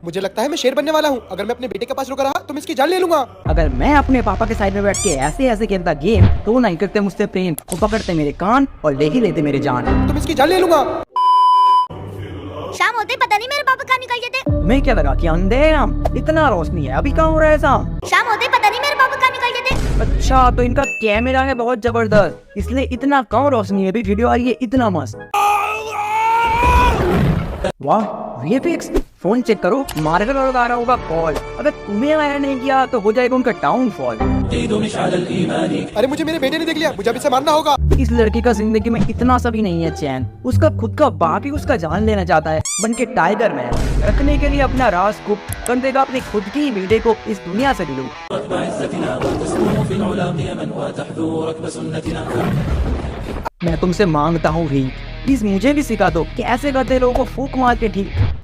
मुझे लगता है मैं शेर बनने वाला हूँ। अगर मैं अपने बेटे के पास रुका रहा तो मैं इसकी जान ले लूंगा। अगर मैं अपने पापा के साइड में बैठ के ऐसे ऐसे खेलता गेम तो वो नहीं करते मुझसे प्रेम, वो पकड़ते मेरे कान और ले ही लेते मेरे जान। तो मैं इसकी जान ले लूंगा। शाम होते पता नहीं मेरे पापा कहाँ निकल जाते। तुम्हें क्या लगा कि अंधेरा इतना रोशनी है, अभी कहाँ हो रहा है शाम? शाम होते पता नहीं मेरे पापा कहाँ निकल जाते। अच्छा, तो इनका कैमरा है बहुत जबरदस्त, इसलिए इतना कम रोशनी है, अभी वीडियो आ रही है इतना मस्त। वाह, वीएफएक्स। फोन चेक करो, मार्कर लगा रहा होगा कॉल। अगर तुम्हें आया नहीं किया तो हो जाएगा उनका डाउनफॉल। अरे मुझे मेरे बेटे ने देख लिया, मुझे अब इसे मारना होगा। इस लड़के का जिंदगी में इतना सा भी नहीं है चैन, उसका खुद का बाप ही उसका जान लेना चाहता है बन के टाइगर मैन। रखने के लिए अपना राज गुप्त कर देगा अपनी खुद की बेटे को इस दुनिया से दूर। मैं तुमसे मांगता हूँ भी, प्लीज मुझे भी सिखा दो कैसे करते लोगों को फूंक मार के ठीक।